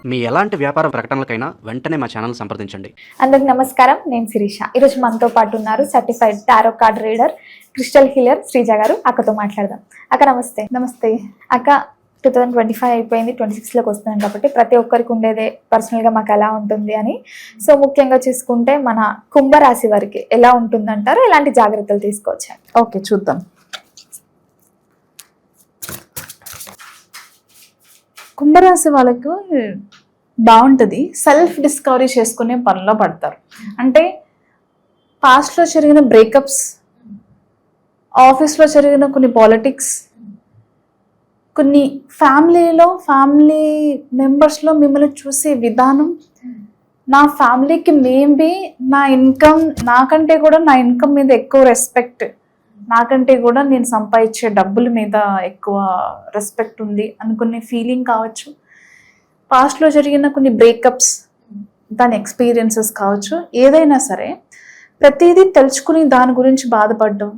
మీ ఎలాంటి వ్యాపార ప్రకటనలకైనా వెంటనే మా ఛానల్ సంప్రదించండి. అందరికి నమస్కారం, నేను శిరీష. ఈరోజు మనతో పాటు ఉన్నారు certified tarot card reader, crystal healer Sreeja గారు. అక్కతో మాట్లాడదాం. అక్క నమస్తే. నమస్తే అక్క, 2025 అయిపోయింది, 26లోకి వస్తున్నాం కాబట్టి ప్రతి ఒక్కరికి ఉండేదే పర్సనల్గా మాకు ఎలా ఉంటుంది అని. సో ముఖ్యంగా చూసుకుంటే మన కుంభరాశి వారికి ఎలా ఉంటుందంటారు, ఎలాంటి జాగ్రత్తలు తీసుకోవచ్చు? ఓకే, చూద్దాం. కుంభరాశి వాళ్ళకు బాగుంటుంది. సెల్ఫ్ డిస్కవరీ చేసుకునే పనిలో పడతారు. అంటే పాస్ట్లో జరిగిన బ్రేకప్స్, ఆఫీస్లో జరిగిన కొన్ని పాలిటిక్స్, కొన్ని ఫ్యామిలీ మెంబర్స్లో మిమ్మల్ని చూసే విధానం, నా ఫ్యామిలీకి మేబీ నా ఇన్కమ్ నాకంటే కూడా నా ఇన్కమ్ మీద ఎక్కువ రెస్పెక్ట్, నాకంటే కూడా నేను సంపాదించే డబ్బుల మీద ఎక్కువ రెస్పెక్ట్ ఉంది అనుకునే ఫీలింగ్ కావచ్చు. పాస్ట్లో జరిగిన కొన్ని బ్రేకప్స్, దాని ఎక్స్పీరియన్సెస్ కావచ్చు. ఏదైనా సరే ప్రతిదీ తెలుసుకుని దాని గురించి బాధపడడం,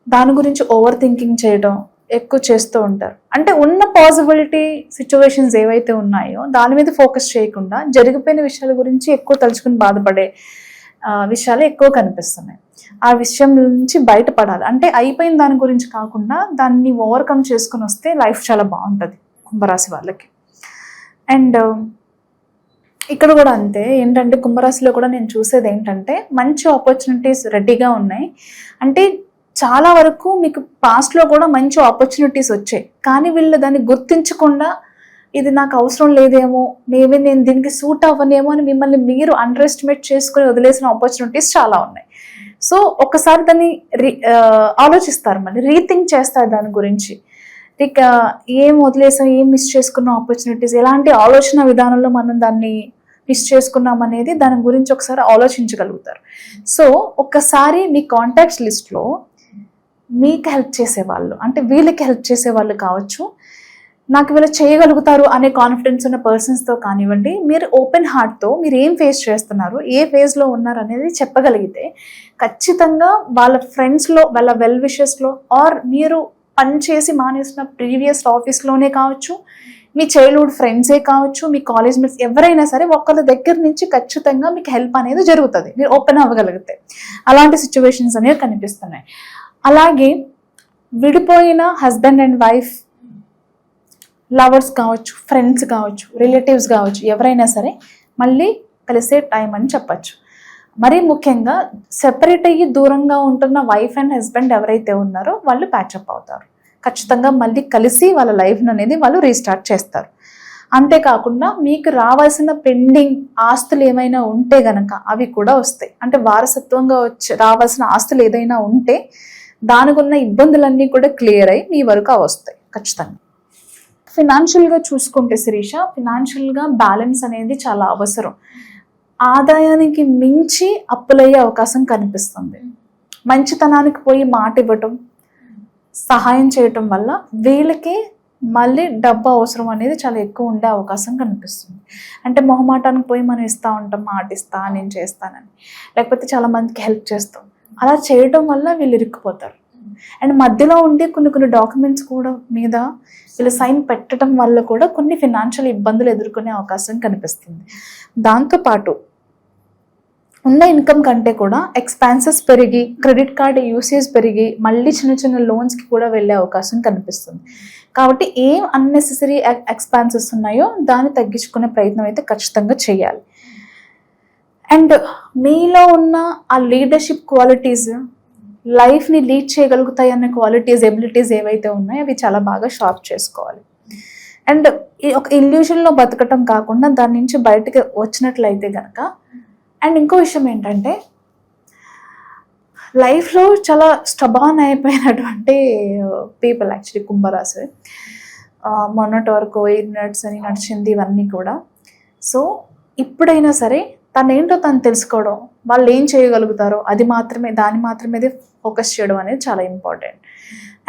దాని గురించి ఓవర్ థింకింగ్ చేయడం ఎక్కువ చేస్తూ ఉంటారు. అంటే ఉన్న పాసిబిలిటీ సిచ్యువేషన్స్ ఏవైతే ఉన్నాయో దాని మీద ఫోకస్ చేయకుండా జరిగిపోయిన విషయాల గురించి ఎక్కువ తలుచుకుని బాధపడే విషయాలు ఎక్కువ కనిపిస్తున్నాయి. ఆ విషయం నుంచి బయటపడాలి అంటే అయిపోయిన దాని గురించి కాకుండా దాన్ని ఓవర్కమ్ చేసుకుని వస్తే లైఫ్ చాలా బాగుంటుంది కుంభరాశి వాళ్ళకి. అండ్ ఇక్కడ కూడా అంతే. ఏంటంటే కుంభరాశిలో కూడా నేను చూసేది ఏంటంటే మంచి ఆపర్చునిటీస్ రెడీగా ఉన్నాయి. అంటే చాలా వరకు మీకు పాస్ట్లో కూడా మంచి ఆపర్చునిటీస్ వచ్చాయి, కానీ వీళ్ళు దాన్ని గుర్తించకుండా ఇది నాకు అవసరం లేదేమో, మేబీ నేను దీనికి సూట్ అవ్వనేమో అని మిమ్మల్ని మీరు అండర్ ఎస్టిమేట్ చేసుకుని వదిలేసిన ఆపర్చునిటీస్ చాలా ఉన్నాయి. సో ఒకసారి దాన్ని ఆలోచిస్తారు, మళ్ళీ రీథింక్ చేస్తారు దాని గురించి. ఇక ఏం వదిలేసాం, ఏం మిస్ చేసుకున్న ఆపర్చునిటీస్, ఎలాంటి ఆలోచన విధానంలో మనం దాన్ని మిస్ చేసుకున్నాం అనేది దాని గురించి ఒకసారి ఆలోచించగలుగుతారు. సో ఒక్కసారి మీ కాంటాక్ట్స్ లిస్ట్లో మీకు హెల్ప్ చేసేవాళ్ళు, అంటే వీళ్ళకి హెల్ప్ చేసేవాళ్ళు కావచ్చు, నాకు వీళ్ళు చేయగలుగుతారు అనే కాన్ఫిడెన్స్ ఉన్న పర్సన్స్తో కానివ్వండి, మీరు ఓపెన్ హార్ట్తో మీరు ఏం ఫేస్ చేస్తున్నారు, ఏ ఫేజ్లో ఉన్నారు అనేది చెప్పగలిగితే ఖచ్చితంగా వాళ్ళ ఫ్రెండ్స్లో, వాళ్ళ వెల్ విషెస్లో, ఆర్ మీరు పనిచేసి మానేసిన ప్రీవియస్ ఆఫీస్లోనే కావచ్చు, మీ చైల్డ్హుడ్ ఫ్రెండ్సే కావచ్చు, మీ కాలేజ్ మేట్స్ ఎవరైనా సరే ఒకళ్ళ దగ్గర నుంచి ఖచ్చితంగా మీకు హెల్ప్ అనేది జరుగుతుంది మీరు ఓపెన్ అవ్వగలిగితే. అలాంటి సిచ్యువేషన్స్ అనేవి కనిపిస్తున్నాయి. అలాగే విడిపోయిన హస్బెండ్ అండ్ వైఫ్, లవర్స్ కావచ్చు, ఫ్రెండ్స్ కావచ్చు, రిలేటివ్స్ కావచ్చు, ఎవరైనా సరే మళ్ళీ కలిసే టైం అని చెప్పచ్చు. మరీ ముఖ్యంగా సెపరేట్ అయ్యి దూరంగా ఉంటున్న వైఫ్ అండ్ హస్బెండ్ ఎవరైతే ఉన్నారో వాళ్ళు ప్యాచప్ అవుతారు. ఖచ్చితంగా మళ్ళీ కలిసి వాళ్ళ లైఫ్ అనేది వాళ్ళు రీస్టార్ట్ చేస్తారు. అంతేకాకుండా మీకు రావాల్సిన పెండింగ్ ఆస్తులు ఏమైనా ఉంటే గనక అవి కూడా వస్తాయి. అంటే వారసత్వంగా రావాల్సిన ఆస్తులు ఏదైనా ఉంటే దానికి ఉన్న ఇబ్బందులన్నీ కూడా క్లియర్ అయ్యి మీ వరకు వస్తాయి ఖచ్చితంగా. ఫినాన్షియల్గా చూసుకుంటే శిరీష, ఫినాన్షియల్గా బ్యాలెన్స్ అనేది చాలా అవసరం. ఆదాయానికి మించి అప్పులయ్యే అవకాశం కనిపిస్తుంది. మంచితనానికి పోయి మాట ఇవ్వటం, సహాయం చేయటం వల్ల వీళ్ళకి మళ్ళీ డబ్బు అవసరం అనేది చాలా ఎక్కువ ఉండే అవకాశం కనిపిస్తుంది. అంటే మొహమాటానికి పోయి మనం ఇస్తూ ఉంటాం, మాట ఇస్తా, నేను చేస్తానని, లేకపోతే చాలా మందికి హెల్ప్ చేస్తాం. అలా చేయడం వల్ల వీళ్ళు ఇరుక్కుపోతారు. అండ్ మధ్యలో ఉండి కొన్ని డాక్యుమెంట్స్ కూడా మీద వీళ్ళు సైన్ పెట్టడం వల్ల కూడా కొన్ని ఫినాన్షియల్ ఇబ్బందులు ఎదుర్కొనే అవకాశం కనిపిస్తుంది. దాంతోపాటు ఉన్న ఇన్కమ్ కంటే కూడా ఎక్స్పెన్సెస్ పెరిగి, క్రెడిట్ కార్డ్ యూసేజ్ పెరిగి మళ్ళీ చిన్న లోన్స్కి కూడా వెళ్ళే అవకాశం కనిపిస్తుంది. కాబట్టి ఏం అన్నెసెసరీ ఎక్స్పెన్సెస్ ఉన్నాయో దాన్ని తగ్గించుకునే ప్రయత్నం అయితే ఖచ్చితంగా చేయాలి. అండ్ మీలో ఉన్న ఆ లీడర్షిప్ క్వాలిటీస్, లైఫ్ని లీడ్ చేయగలుగుతాయి అనే క్వాలిటీస్, ఎబిలిటీస్ ఏవైతే ఉన్నాయో అవి చాలా బాగా షార్ప్ చేసుకోవాలి. అండ్ ఒక ఇల్యూషన్లో బతకటం కాకుండా దాని నుంచి బయటకు వచ్చినట్లయితే కనుక. అండ్ ఇంకో విషయం ఏంటంటే లైఫ్లో చాలా స్టబాన్ అయిపోయినటువంటి పీపుల్ యాక్చువల్లీ కుంభరాశి. మొన్నటి వరకు 8 minutes అని నడిచింది ఇవన్నీ కూడా. సో ఇప్పుడైనా సరే తనేంటో తను తెలుసుకోవడం, వాళ్ళు ఏం చేయగలుగుతారో దాని మాత్రమే ఫోకస్ చేయడం అనేది చాలా ఇంపార్టెంట్.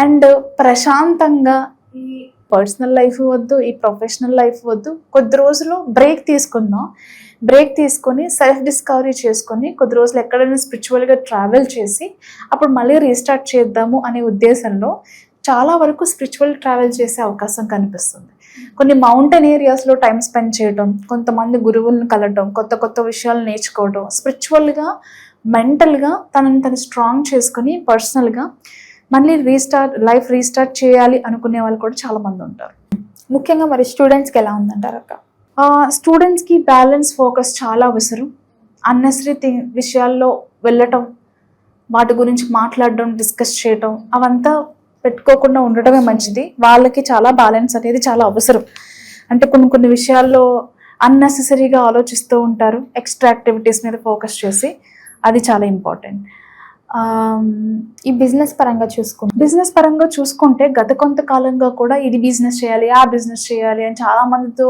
అండ్ ప్రశాంతంగా ఈ పర్సనల్ లైఫ్ వద్దు, ఈ ప్రొఫెషనల్ లైఫ్ వద్దు, కొద్ది రోజులు బ్రేక్ తీసుకుందాం. బ్రేక్ తీసుకొని సెల్ఫ్ డిస్కవరీ చేసుకొని కొద్ది రోజులు ఎక్కడైనా స్పిరిచువల్గా ట్రావెల్ చేసి అప్పుడు మళ్ళీ రీస్టార్ట్ చేద్దాము అనే ఉద్దేశంలో చాలా వరకు స్పిరిచువల్ ట్రావెల్ చేసే అవకాశం కనిపిస్తుంది. కొన్ని మౌంటైన్ ఏరియాస్లో టైం స్పెండ్ చేయడం, కొంతమంది గురువులను కలవడం, కొత్త కొత్త విషయాలు నేర్చుకోవడం, స్పిరిచువల్గా మెంటల్గా తను స్ట్రాంగ్ చేసుకొని పర్సనల్గా మళ్ళీ లైఫ్ రీస్టార్ట్ చేయాలి అనుకునే వాళ్ళు కూడా చాలామంది ఉంటారు. ముఖ్యంగా మరి స్టూడెంట్స్కి ఎలా ఉందంటారు అక్క? స్టూడెంట్స్కి బ్యాలెన్స్, ఫోకస్ చాలా అవసరం. అన్నెసరీ విషయాల్లో వెళ్ళటం, వాటి గురించి మాట్లాడడం, డిస్కస్ చేయటం అవంతా పెట్టుకోకుండా ఉండటమే మంచిది. వాళ్ళకి చాలా బ్యాలెన్స్ అనేది చాలా అవసరం. అంటే కొన్ని విషయాల్లో అన్నెసెసరీగా ఆలోచిస్తూ ఉంటారు, ఎక్స్ట్రా యాక్టివిటీస్ మీద ఫోకస్ చేసి, అది చాలా ఇంపార్టెంట్. ఈ బిజినెస్ పరంగా చూసుకుంటే గత కొంతకాలంగా కూడా ఇది బిజినెస్ చేయాలి, ఆ బిజినెస్ చేయాలి అని చాలా మందితో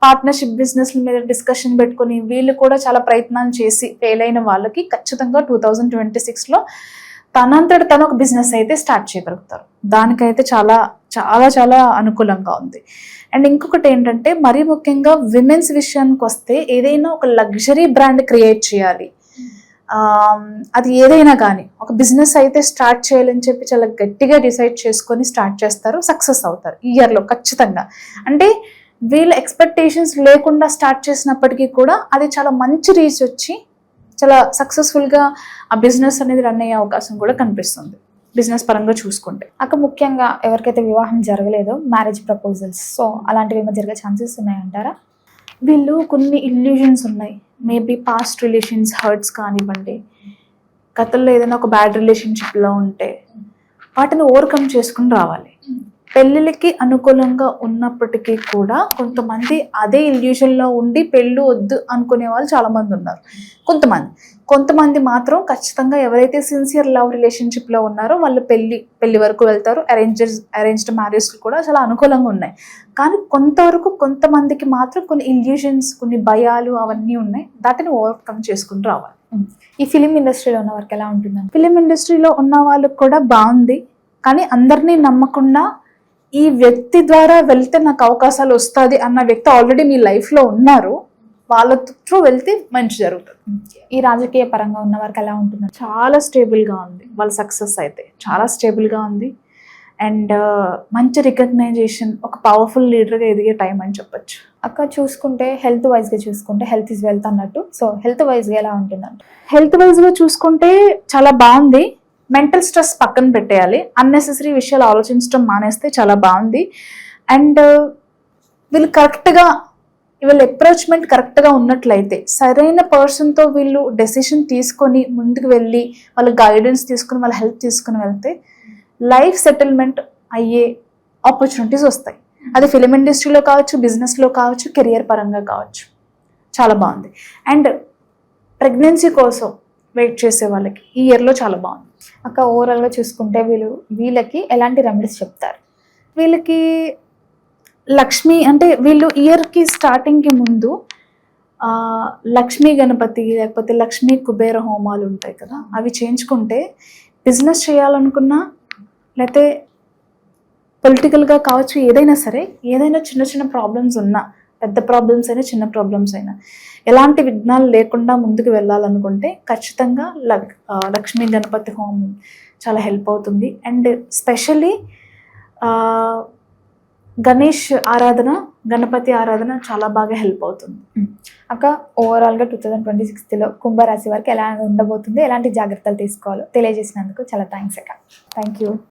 పార్ట్నర్షిప్ బిజినెస్ల మీద డిస్కషన్ పెట్టుకొని వీళ్ళు కూడా చాలా ప్రయత్నాలు చేసి ఫెయిల్ అయిన వాళ్ళకి ఖచ్చితంగా 2026లో తనంతట తను ఒక బిజినెస్ అయితే స్టార్ట్ చేయగలుగుతారు. దానికైతే చాలా చాలా చాలా అనుకూలంగా ఉంది. అండ్ ఇంకొకటి ఏంటంటే, మరీ ముఖ్యంగా విమెన్స్ విషయానికి వస్తే ఏదైనా ఒక లగ్జరీ బ్రాండ్ క్రియేట్ చేయాలి, అది ఏదైనా కానీ ఒక బిజినెస్ అయితే స్టార్ట్ చేయాలని చెప్పి చాలా గట్టిగా డిసైడ్ చేసుకొని స్టార్ట్ చేస్తారు, సక్సెస్ అవుతారు ఈ ఇయర్లో ఖచ్చితంగా. అంటే వీళ్ళ ఎక్స్పెక్టేషన్స్ లేకుండా స్టార్ట్ చేసినప్పటికీ కూడా అది చాలా మంచి రీచ్ వచ్చి చాలా సక్సెస్ఫుల్గా ఆ బిజినెస్ అనేది రన్ అయ్యే అవకాశం కూడా కనిపిస్తుంది బిజినెస్ పరంగా చూసుకుంటే. అక్క ముఖ్యంగా ఎవరికైతే వివాహం జరగలేదో మ్యారేజ్ ప్రపోజల్స్, సో అలాంటివి ఏమో జరిగే ఛాన్సెస్ ఉన్నాయంటారా? వీళ్ళు కొన్ని ఇల్యూజన్స్ ఉన్నాయి. మేబీ పాస్ట్ రిలేషన్స్ హర్ట్స్ కానివ్వండి, గతంలో ఏదైనా ఒక బ్యాడ్ రిలేషన్షిప్లో ఉంటే వాటిని ఓవర్కమ్ చేసుకుని రావాలి. పెళ్ళిళ్ళకి అనుకూలంగా ఉన్నప్పటికీ కూడా కొంతమంది అదే ఇల్యూషన్లో ఉండి పెళ్ళి వద్దు అనుకునే వాళ్ళు చాలామంది ఉన్నారు. కొంతమంది మాత్రం ఖచ్చితంగా ఎవరైతే సిన్సియర్ లవ్ రిలేషన్షిప్లో ఉన్నారో వాళ్ళు పెళ్లి వరకు వెళ్తారు. అరేంజ్డ్ మ్యారేజ్లు కూడా చాలా అనుకూలంగా ఉన్నాయి. కానీ కొంతమందికి మాత్రం కొన్ని ఇల్యూషన్స్, కొన్ని భయాలు అవన్నీ ఉన్నాయి. వాటిని ఓవర్కమ్ చేసుకుని రావాలి. ఈ ఫిలిం ఇండస్ట్రీలో ఉన్న వరకు ఎలా ఉంటుందండి? ఫిలిం ఇండస్ట్రీలో ఉన్న వాళ్ళకి కూడా బాగుంది, కానీ అందరినీ నమ్మకుండా ఈ వ్యక్తి ద్వారా వెళ్తే నాకు అవకాశాలు వస్తుంది అన్న వ్యక్తి ఆల్రెడీ మీ లైఫ్లో ఉన్నారు, వాళ్ళ త్రూ వెళ్తే మంచి జరుగుతుంది. ఈ రాజకీయ పరంగా ఉన్న వరకు ఎలా ఉంటుంది? చాలా స్టేబుల్గా ఉంది. వాళ్ళ సక్సెస్ అయితే చాలా స్టేబుల్గా ఉంది. అండ్ మంచి రికగ్నైజేషన్, ఒక పవర్ఫుల్ లీడర్గా ఎదిగే టైం అని చెప్పొచ్చు. అక్క చూసుకుంటే హెల్త్ వైజ్గా చూసుకుంటే హెల్త్ ఈజ్ వెల్త్ అన్నట్టు, సో హెల్త్ వైజ్గా ఎలా ఉంటుందంట? హెల్త్ వైజ్గా చూసుకుంటే చాలా బాగుంది. మెంటల్ స్ట్రెస్ పక్కన పెట్టేయాలి, అన్నెసెసరీ విషయాలు ఆలోచించడం మానేస్తే చాలా బాగుంది. అండ్ వీళ్ళు వీళ్ళ అప్రోచ్మెంట్ కరెక్ట్గా ఉన్నట్లయితే, సరైన పర్సన్తో వీళ్ళు డెసిషన్ తీసుకొని ముందుకు వెళ్ళి వాళ్ళ గైడెన్స్ తీసుకుని వాళ్ళ హెల్ప్ తీసుకుని వెళ్తే లైఫ్ సెటిల్మెంట్ అయ్యే ఆపర్చునిటీస్ వస్తాయి. అది ఫిలిం ఇండస్ట్రీలో కావచ్చు, బిజినెస్లో కావచ్చు, కెరియర్ పరంగా కావచ్చు. చాలా బాగుంది. అండ్ ప్రెగ్నెన్సీ కోసం వెయిట్ చేసే వాళ్ళకి ఈ ఇయర్లో చాలా బాగుంది. అక్క ఓవరాల్గా చూసుకుంటే వీళ్ళకి ఎలాంటి రెమెడీస్ చెప్తారు? వీళ్ళకి లక్ష్మి అంటే వీళ్ళు ఇయర్కి స్టార్టింగ్కి ముందు లక్ష్మీ గణపతి లేకపోతే లక్ష్మీ కుబేర హోమాలు ఉంటాయి కదా, అవి చేయించుకుంటే బిజినెస్ చేయాలనుకున్నా లేకపోతే పొలిటికల్గా కావచ్చు, ఏదైనా చిన్న చిన్న ప్రాబ్లమ్స్ ఉన్నా, పెద్ద ప్రాబ్లమ్స్ అయినా చిన్న ప్రాబ్లమ్స్ అయినా, ఎలాంటి విఘ్నాలు లేకుండా ముందుకు వెళ్ళాలనుకుంటే ఖచ్చితంగా లక్ష్మీ గణపతి హోమం చాలా హెల్ప్ అవుతుంది. అండ్ స్పెషల్లీ గణేష్ ఆరాధన, గణపతి ఆరాధన చాలా బాగా హెల్ప్ అవుతుంది. అక్క ఓవరాల్గా 2026లో కుంభరాశి వారికి ఎలా ఉండబోతుంది, ఎలాంటి జాగ్రత్తలు తీసుకోవాలో తెలియజేసినందుకు చాలా థ్యాంక్స్ అక్క. Thank you.